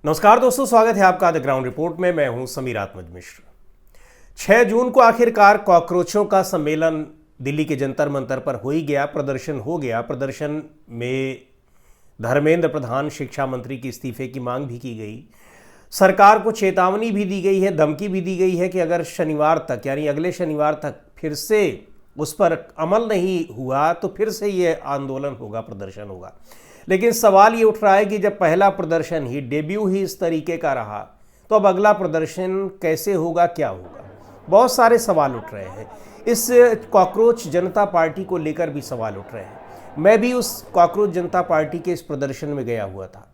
नमस्कार दोस्तों, स्वागत है आपका द ग्राउंड रिपोर्ट में। मैं हूं समीर आत्मज मिश्र। 6 जून को आखिरकार कॉकरोचों का सम्मेलन दिल्ली के जंतर मंतर पर हो ही गया, प्रदर्शन हो गया। प्रदर्शन में धर्मेंद्र प्रधान शिक्षा मंत्री के इस्तीफे की मांग भी की गई। सरकार को चेतावनी भी दी गई है, धमकी भी दी गई है कि अगर शनिवार तक यानी अगले शनिवार तक फिर से उस पर अमल नहीं हुआ तो फिर से ये आंदोलन होगा, प्रदर्शन होगा। लेकिन सवाल ये उठ रहा है कि जब पहला प्रदर्शन ही, डेब्यू ही इस तरीके का रहा तो अब अगला प्रदर्शन कैसे होगा, क्या होगा? बहुत सारे सवाल उठ रहे हैं। इस कॉकरोच जनता पार्टी को लेकर भी सवाल उठ रहे हैं। मैं भी उस कॉकरोच जनता पार्टी के इस प्रदर्शन में गया हुआ था।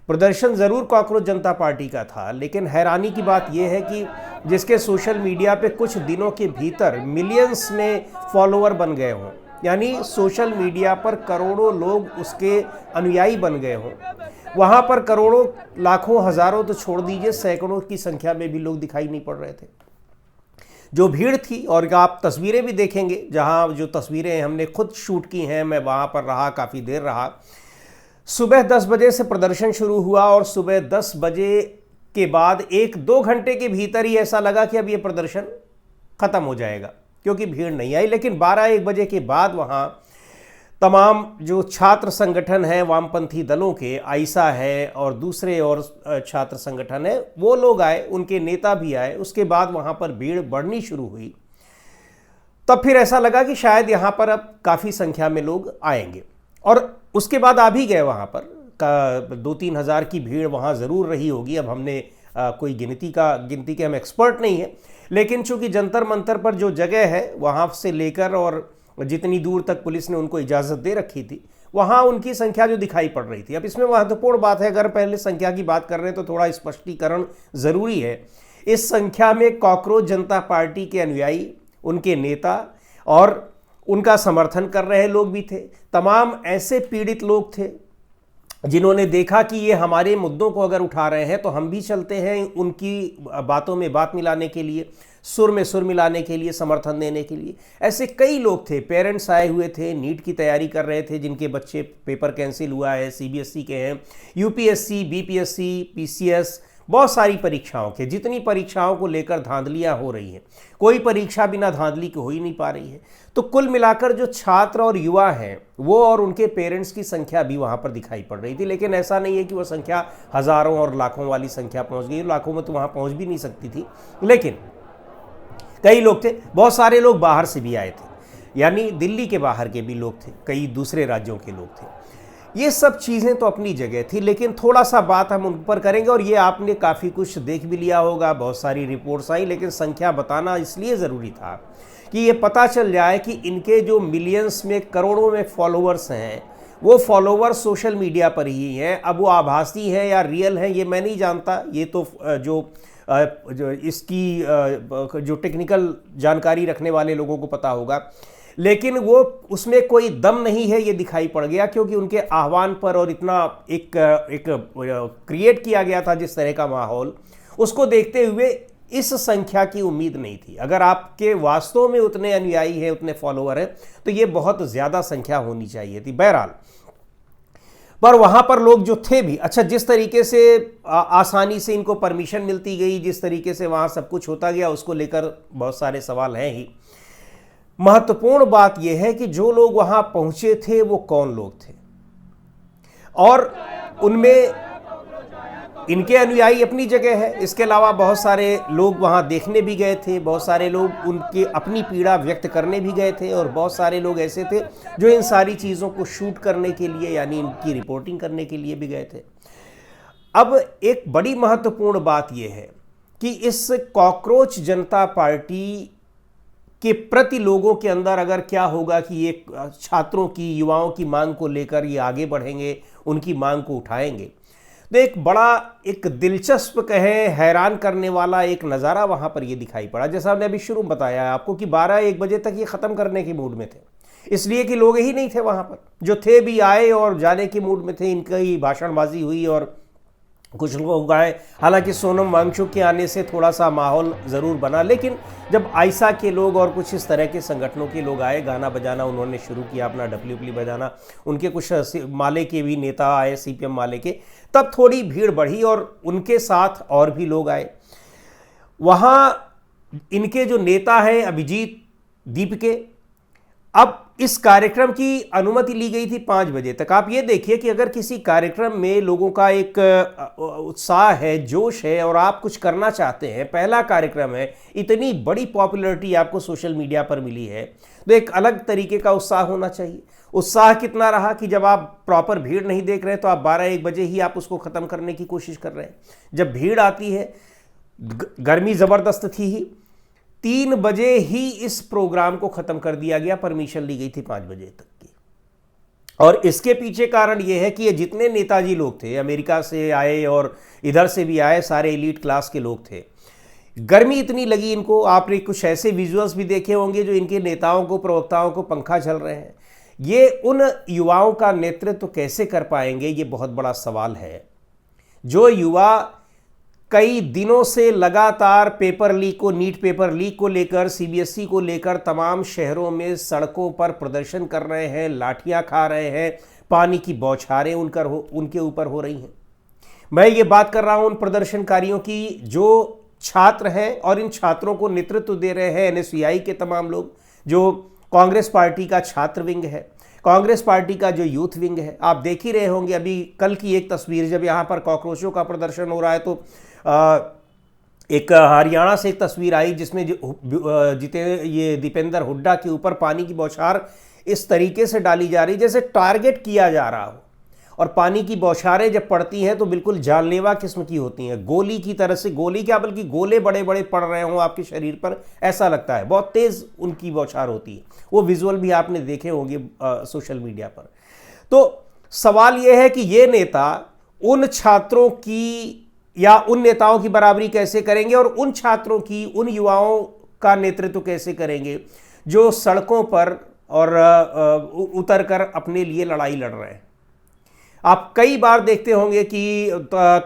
प्रदर्शन ज़रूर कॉकरोच जनता पार्टी का था, लेकिन हैरानी की बात यह है कि जिसके सोशल मीडिया पे कुछ दिनों के भीतर मिलियंस में फॉलोअर बन गए हों, यानी सोशल मीडिया पर करोड़ों लोग उसके अनुयायी बन गए हों, वहाँ पर करोड़ों, लाखों, हज़ारों तो छोड़ दीजिए, सैकड़ों की संख्या में भी लोग दिखाई नहीं पड़ रहे थे। जो भीड़ थी, और आप तस्वीरें भी देखेंगे, जहाँ जो तस्वीरें हमने खुद शूट की हैं, मैं वहाँ पर रहा, काफ़ी देर रहा। सुबह 10 बजे से प्रदर्शन शुरू हुआ और सुबह 10 बजे के बाद 1-2 घंटे के भीतर ही ऐसा लगा कि अब ये प्रदर्शन ख़त्म हो जाएगा, क्योंकि भीड़ नहीं आई। लेकिन 12-1 बजे के बाद वहाँ तमाम जो छात्र संगठन हैं वामपंथी दलों के, आइसा है और दूसरे और छात्र संगठन है, वो लोग आए, उनके नेता भी आए। उसके बाद वहाँ पर भीड़ बढ़नी शुरू हुई। तब फिर ऐसा लगा कि शायद यहाँ पर अब काफ़ी संख्या में लोग आएंगे, और उसके बाद आ भी गए। वहाँ पर 2-3 हज़ार की भीड़ वहाँ ज़रूर रही होगी। अब हमने कोई गिनती के हम एक्सपर्ट नहीं हैं, लेकिन चूंकि जंतर मंतर पर जो जगह है वहाँ से लेकर और जितनी दूर तक पुलिस ने उनको इजाज़त दे रखी थी, वहाँ उनकी संख्या जो दिखाई पड़ रही थी। अब इसमें महत्वपूर्ण बात है, अगर पहले संख्या की बात कर रहे हैं तो थोड़ा स्पष्टीकरण ज़रूरी है। इस संख्या में कॉकरोच जनता पार्टी के अनुयायी, उनके नेता और उनका समर्थन कर रहे लोग भी थे। तमाम ऐसे पीड़ित लोग थे जिन्होंने देखा कि ये हमारे मुद्दों को अगर उठा रहे हैं तो हम भी चलते हैं उनकी बातों में बात मिलाने के लिए, सुर में सुर मिलाने के लिए, समर्थन देने के लिए। ऐसे कई लोग थे। पेरेंट्स आए हुए थे, नीट की तैयारी कर रहे थे, जिनके बच्चे पेपर कैंसिल हुआ है, सीबीएसई के हैं, यूपीएससी, बीपीएससी, पीसीएस, बहुत सारी परीक्षाओं के, जितनी परीक्षाओं को लेकर धांधलियां हो रही हैं, कोई परीक्षा बिना धांधली के हो ही नहीं पा रही है। तो कुल मिलाकर जो छात्र और युवा हैं, वो और उनके पेरेंट्स की संख्या भी वहाँ पर दिखाई पड़ रही थी। लेकिन ऐसा नहीं है कि वो संख्या हज़ारों और लाखों वाली संख्या पहुँच गई। लाखों में तो वहाँ पहुँच भी नहीं सकती थी, लेकिन कई लोग थे। बहुत सारे लोग बाहर से भी आए थे, यानी दिल्ली के बाहर के भी लोग थे, कई दूसरे राज्यों के लोग थे। ये सब चीज़ें तो अपनी जगह थी, लेकिन थोड़ा सा बात हम उन पर करेंगे। और ये आपने काफ़ी कुछ देख भी लिया होगा, बहुत सारी रिपोर्ट्स आई, लेकिन संख्या बताना इसलिए ज़रूरी था कि ये पता चल जाए कि इनके जो मिलियंस में, करोड़ों में फॉलोअर्स हैं, वो फॉलोअर्स सोशल मीडिया पर ही हैं। अब वो आभासी हैं या रियल हैं, ये मैं नहीं जानता। ये तो जो इसकी जो टेक्निकल जानकारी रखने वाले लोगों को पता होगा। लेकिन वो उसमें कोई दम नहीं है, ये दिखाई पड़ गया, क्योंकि उनके आह्वान पर और इतना एक क्रिएट किया गया था जिस तरह का माहौल, उसको देखते हुए इस संख्या की उम्मीद नहीं थी। अगर आपके वास्तव में उतने अनुयायी हैं, उतने फॉलोअर हैं, तो ये बहुत ज़्यादा संख्या होनी चाहिए थी। बहरहाल, पर वहाँ पर लोग जो थे भी, अच्छा, जिस तरीके से आसानी से इनको परमिशन मिलती गई, जिस तरीके से वहाँ सब कुछ होता गया, उसको लेकर बहुत सारे सवाल हैं ही। महत्वपूर्ण बात यह है कि जो लोग वहाँ पहुँचे थे वो कौन लोग थे, और उनमें इनके अनुयायी अपनी जगह है। इसके अलावा बहुत सारे लोग वहाँ देखने भी गए थे, बहुत सारे लोग उनकी अपनी पीड़ा व्यक्त करने भी गए थे, और बहुत सारे लोग ऐसे थे जो इन सारी चीज़ों को शूट करने के लिए, यानी इनकी रिपोर्टिंग करने के लिए भी गए थे। अब एक बड़ी महत्वपूर्ण बात यह है कि इस कॉकरोच जनता पार्टी के प्रति लोगों के अंदर अगर क्या होगा कि ये छात्रों की, युवाओं की मांग को लेकर ये आगे बढ़ेंगे, उनकी मांग को उठाएंगे, तो एक बड़ा, एक दिलचस्प कहें, हैरान करने वाला एक नज़ारा वहाँ पर ये दिखाई पड़ा। जैसा हमने अभी शुरू में बताया है आपको कि 12-1 बजे तक ये ख़त्म करने के मूड में थे, इसलिए कि लोग ही नहीं थे वहाँ पर। जो थे भी आए और जाने के मूड में थे। इनकी भाषणबाजी हुई और कुछ लोग आए। हालांकि सोनम वांगचुक के आने से थोड़ा सा माहौल ज़रूर बना, लेकिन जब आइसा के लोग और कुछ इस तरह के संगठनों के लोग आए, गाना बजाना उन्होंने शुरू किया, अपना डपली उपली बजाना, उनके कुछ माले के भी नेता आए, सीपीएम माले के, तब थोड़ी भीड़ बढ़ी और उनके साथ और भी लोग आए। वहाँ इनके जो नेता हैं अभिजीत दीपके, अब इस कार्यक्रम की अनुमति ली गई थी 5 बजे तक। आप ये देखिए कि अगर किसी कार्यक्रम में लोगों का एक उत्साह है, जोश है और आप कुछ करना चाहते हैं, पहला कार्यक्रम है, इतनी बड़ी पॉपुलैरिटी आपको सोशल मीडिया पर मिली है, तो एक अलग तरीके का उत्साह होना चाहिए। उत्साह कितना रहा कि जब आप प्रॉपर भीड़ नहीं देख रहे तो आप 12-1 बजे ही आप उसको ख़त्म करने की कोशिश कर रहे हैं। जब भीड़ आती है, गर्मी ज़बरदस्त थी ही, 3 बजे ही इस प्रोग्राम को ख़त्म कर दिया गया। परमिशन ली गई थी 5 बजे तक की। और इसके पीछे कारण यह है कि ये जितने नेताजी लोग थे, अमेरिका से आए और इधर से भी आए, सारे एलीट क्लास के लोग थे। गर्मी इतनी लगी इनको, आपने कुछ ऐसे विजुअल्स भी देखे होंगे जो इनके नेताओं को, प्रवक्ताओं को पंखा झल रहे हैं। ये उन युवाओं का नेतृत्व कैसे कर पाएंगे, ये बहुत बड़ा सवाल है। जो युवा कई दिनों से लगातार पेपर लीक को, नीट पेपर लीक को लेकर, सीबीएसई को लेकर तमाम शहरों में सड़कों पर प्रदर्शन कर रहे हैं, लाठियां खा रहे हैं, पानी की बौछारें उनके ऊपर हो रही हैं। मैं ये बात कर रहा हूं उन प्रदर्शनकारियों की जो छात्र हैं और इन छात्रों को नेतृत्व दे रहे हैं एनएसयूआई के तमाम लोग, जो कांग्रेस पार्टी का छात्र विंग है, कांग्रेस पार्टी का जो यूथ विंग है। आप देख ही रहे होंगे अभी कल की एक तस्वीर, जब यहाँ पर कॉकरोचों का प्रदर्शन हो रहा है तो एक हरियाणा से एक तस्वीर आई जिसमें ये दीपेंद्र हुड्डा के ऊपर पानी की बौछार इस तरीके से डाली जा रही जैसे टारगेट किया जा रहा हो। और पानी की बौछारें जब पड़ती हैं तो बिल्कुल जानलेवा किस्म की होती हैं, गोली की तरह से, गोली क्या बल्कि गोले बड़े बड़े पड़ रहे हों आपके शरीर पर, ऐसा लगता है। बहुत तेज़ उनकी बौछार होती है। वो विजुअल भी आपने देखे होंगे सोशल मीडिया पर। तो सवाल यह है कि ये नेता उन छात्रों की या उन नेताओं की बराबरी कैसे करेंगे और उन छात्रों की, उन युवाओं का नेतृत्व कैसे करेंगे जो सड़कों पर और उतरकर अपने लिए लड़ाई लड़ रहे हैं। आप कई बार देखते होंगे कि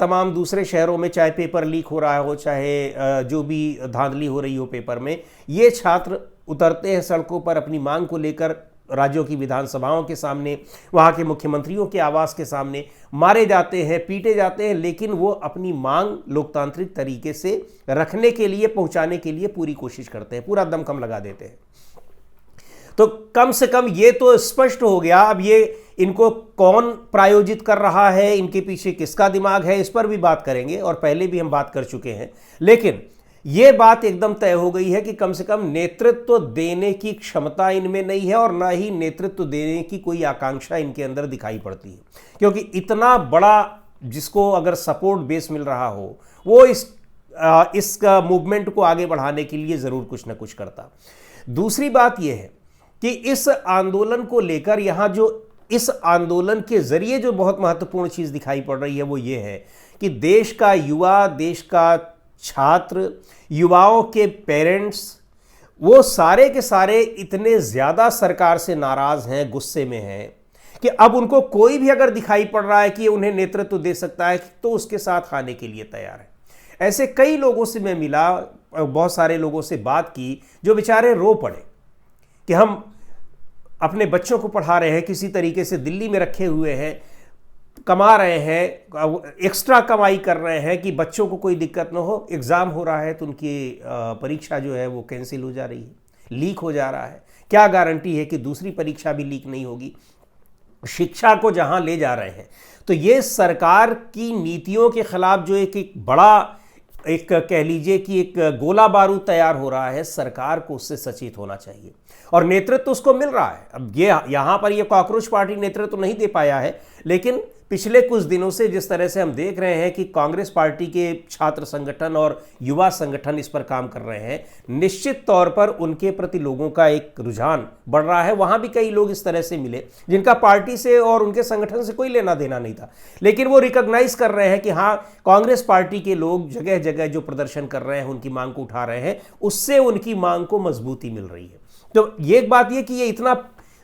तमाम दूसरे शहरों में चाहे पेपर लीक हो रहा हो, चाहे जो भी धांधली हो रही हो पेपर में, ये छात्र उतरते हैं सड़कों पर अपनी मांग को लेकर, राज्यों की विधानसभाओं के सामने, वहाँ के मुख्यमंत्रियों के आवास के सामने मारे जाते हैं, पीटे जाते हैं, लेकिन वो अपनी मांग लोकतांत्रिक तरीके से रखने के लिए, पहुँचाने के लिए पूरी कोशिश करते हैं, पूरा दमखम लगा देते हैं। तो कम से कम ये तो स्पष्ट हो गया। अब ये इनको कौन प्रायोजित कर रहा है, इनके पीछे किसका दिमाग है, इस पर भी बात करेंगे और पहले भी हम बात कर चुके हैं। लेकिन ये बात एकदम तय हो गई है कि कम से कम नेतृत्व देने की क्षमता इनमें नहीं है और ना ही नेतृत्व देने की कोई आकांक्षा इनके अंदर दिखाई पड़ती है। क्योंकि इतना बड़ा जिसको अगर सपोर्ट बेस मिल रहा हो, वो इस मूवमेंट को आगे बढ़ाने के लिए ज़रूर कुछ ना कुछ करता। दूसरी बात यह है कि इस आंदोलन को लेकर यहाँ जो इस आंदोलन के जरिए जो बहुत महत्वपूर्ण चीज़ दिखाई पड़ रही है वो ये है कि देश का युवा, देश का छात्र, युवाओं के पेरेंट्स, वो सारे के सारे इतने ज़्यादा सरकार से नाराज़ हैं, गुस्से में हैं कि अब उनको कोई भी अगर दिखाई पड़ रहा है कि उन्हें नेतृत्व दे सकता है तो उसके साथ आने के लिए तैयार है। ऐसे कई लोगों से मैं मिला, बहुत सारे लोगों से बात की जो बेचारे रो पड़े कि हम अपने बच्चों को पढ़ा रहे हैं, किसी तरीके से दिल्ली में रखे हुए हैं, कमा रहे हैं, एक्स्ट्रा कमाई कर रहे हैं कि बच्चों को कोई दिक्कत ना हो। एग्ज़ाम हो रहा है तो उनकी परीक्षा जो है वो कैंसिल हो जा रही है, लीक हो जा रहा है। क्या गारंटी है कि दूसरी परीक्षा भी लीक नहीं होगी। शिक्षा को जहां ले जा रहे हैं, तो ये सरकार की नीतियों के खिलाफ जो एक बड़ा, एक कह लीजिए कि एक गोला बारूद तैयार हो रहा है। सरकार को उससे सचेत होना चाहिए और नेतृत्व उसको मिल रहा है। अब ये यहाँ पर ये कॉकरोच पार्टी नेतृत्व नहीं दे पाया है, लेकिन पिछले कुछ दिनों से जिस तरह से हम देख रहे हैं कि कांग्रेस पार्टी के छात्र संगठन और युवा संगठन इस पर काम कर रहे हैं, निश्चित तौर पर उनके प्रति लोगों का एक रुझान बढ़ रहा है। वहाँ भी कई लोग इस तरह से मिले जिनका पार्टी से और उनके संगठन से कोई लेना देना नहीं था, लेकिन वो रिकॉग्नाइज कर रहे हैं कि हाँ, कांग्रेस पार्टी के लोग जगह जगह जो प्रदर्शन कर रहे हैं, उनकी मांग को उठा रहे हैं, उससे उनकी मांग को मजबूती मिल रही है। तो ये एक बात ये कि ये इतना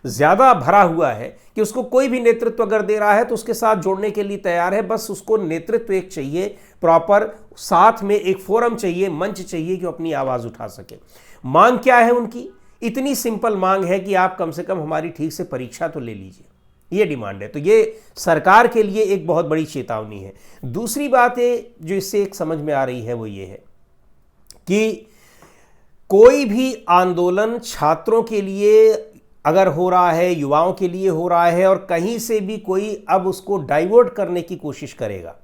ज़्यादा भरा हुआ है कि उसको कोई भी नेतृत्व अगर दे रहा है तो उसके साथ जोड़ने के लिए तैयार है। बस उसको नेतृत्व एक चाहिए, प्रॉपर साथ में एक फोरम चाहिए, मंच चाहिए कि वो अपनी आवाज़ उठा सके। मांग क्या है उनकी? इतनी सिंपल मांग है कि आप कम से कम हमारी ठीक से परीक्षा तो ले लीजिए, ये डिमांड है। तो ये सरकार के लिए एक बहुत बड़ी चेतावनी है। दूसरी बात है जो इससे एक समझ में आ रही है वो ये है कि कोई भी आंदोलन छात्रों के लिए अगर हो रहा है, युवाओं के लिए हो रहा है, और कहीं से भी कोई अब उसको डाइवर्ट करने की कोशिश करेगा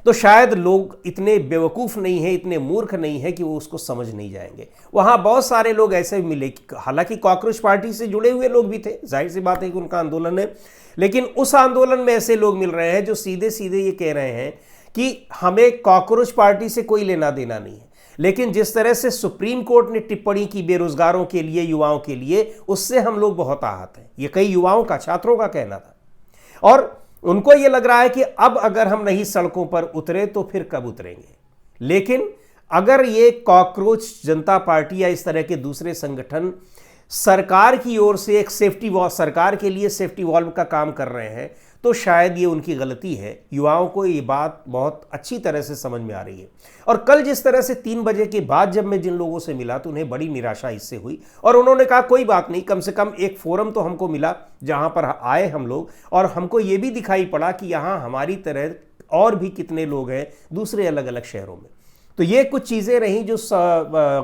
तो शायद लोग इतने बेवकूफ़ नहीं है, इतने मूर्ख नहीं है कि वो उसको समझ नहीं जाएंगे। वहाँ बहुत सारे लोग ऐसे मिले, हालांकि कॉकरोच पार्टी से जुड़े हुए लोग भी थे, जाहिर सी बात है कि उनका आंदोलन है, लेकिन उस आंदोलन में ऐसे लोग मिल रहे हैं जो सीधे सीधे ये कह रहे हैं कि हमें कॉकरोच पार्टी से कोई लेना देना नहीं है। लेकिन जिस तरह से सुप्रीम कोर्ट ने टिप्पणी की बेरोजगारों के लिए, युवाओं के लिए, उससे हम लोग बहुत आहत हैं। ये कई युवाओं का, छात्रों का कहना था, और उनको ये लग रहा है कि अब अगर हम नहीं सड़कों पर उतरे तो फिर कब उतरेंगे। लेकिन अगर ये कॉकरोच जनता पार्टी या इस तरह के दूसरे संगठन सरकार की ओर से एक सेफ्टी वॉल्व, सरकार के लिए सेफ्टी वॉल्व का काम कर रहे हैं, तो शायद ये उनकी गलती है। युवाओं को ये बात बहुत अच्छी तरह से समझ में आ रही है। और कल जिस तरह से 3 बजे के बाद जब मैं जिन लोगों से मिला तो उन्हें बड़ी निराशा इससे हुई, और उन्होंने कहा कोई बात नहीं, कम से कम एक फोरम तो हमको मिला जहां पर आए हम लोग, और हमको ये भी दिखाई पड़ा कि यहाँ हमारी तरह और भी कितने लोग हैं दूसरे अलग अलग शहरों में। तो ये कुछ चीज़ें रहीं जो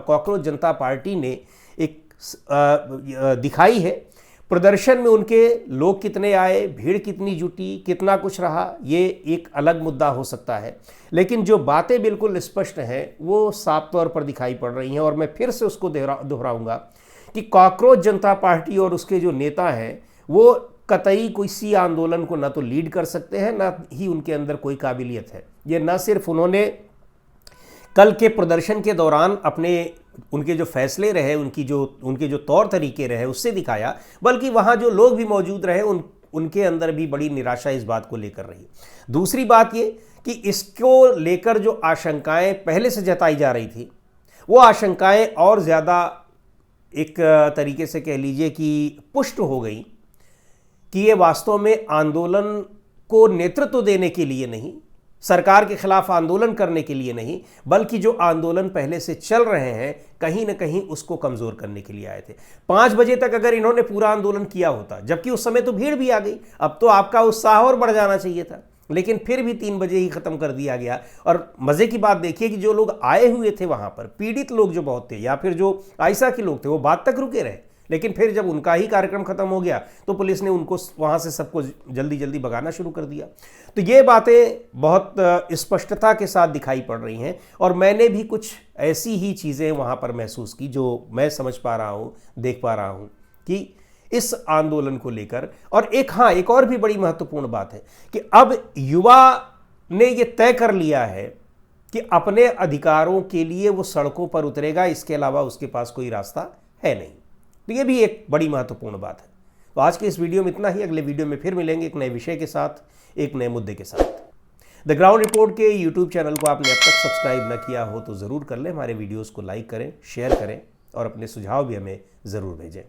कॉकरोच जनता पार्टी ने एक दिखाई है। प्रदर्शन में उनके लोग कितने आए, भीड़ कितनी जुटी, कितना कुछ रहा, ये एक अलग मुद्दा हो सकता है, लेकिन जो बातें बिल्कुल स्पष्ट हैं वो साफ तौर पर दिखाई पड़ रही हैं। और मैं फिर से उसको दोहराऊंगा कि कॉकरोच जनता पार्टी और उसके जो नेता हैं वो कतई किसी आंदोलन को न तो लीड कर सकते हैं, न ही उनके अंदर कोई काबिलियत है। ये न सिर्फ उन्होंने कल के प्रदर्शन के दौरान उनके जो फैसले रहे, उनके जो तौर तरीके रहे उससे दिखाया, बल्कि वहाँ जो लोग भी मौजूद रहे उनके अंदर भी बड़ी निराशा इस बात को लेकर रही। दूसरी बात ये कि इसको लेकर जो आशंकाएं पहले से जताई जा रही थी वो आशंकाएं और ज़्यादा एक तरीके से कह लीजिए कि पुष्ट हो गई कि ये वास्तव में आंदोलन को नेतृत्व देने के लिए नहीं, सरकार के खिलाफ आंदोलन करने के लिए नहीं, बल्कि जो आंदोलन पहले से चल रहे हैं कहीं ना कहीं उसको कमज़ोर करने के लिए आए थे। 5 बजे तक अगर इन्होंने पूरा आंदोलन किया होता, जबकि उस समय तो भीड़ भी आ गई, अब तो आपका उत्साह और बढ़ जाना चाहिए था, लेकिन फिर भी 3 बजे ही ख़त्म कर दिया गया। और मज़े की बात देखिए कि जो लोग आए हुए थे वहाँ पर, पीड़ित लोग जो बहुत थे या फिर जो आयशा के लोग थे, वो बाद तक रुके रहे, लेकिन फिर जब उनका ही कार्यक्रम खत्म हो गया तो पुलिस ने उनको वहाँ से सबको जल्दी जल्दी भगाना शुरू कर दिया। तो ये बातें बहुत स्पष्टता के साथ दिखाई पड़ रही हैं, और मैंने भी कुछ ऐसी ही चीज़ें वहाँ पर महसूस की जो मैं समझ पा रहा हूँ, देख पा रहा हूँ कि इस आंदोलन को लेकर। और एक और भी बड़ी महत्वपूर्ण बात है कि अब युवा ने ये तय कर लिया है कि अपने अधिकारों के लिए वो सड़कों पर उतरेगा, इसके अलावा उसके पास कोई रास्ता है नहीं। तो ये भी एक बड़ी महत्वपूर्ण बात है। तो आज के इस वीडियो में इतना ही। अगले वीडियो में फिर मिलेंगे एक नए विषय के साथ, एक नए मुद्दे के साथ। द ग्राउंड रिपोर्ट के यूट्यूब चैनल को आपने अब तक सब्सक्राइब न किया हो तो ज़रूर कर लें। हमारे वीडियोज़ को लाइक करें, शेयर करें और अपने सुझाव भी हमें ज़रूर भेजें।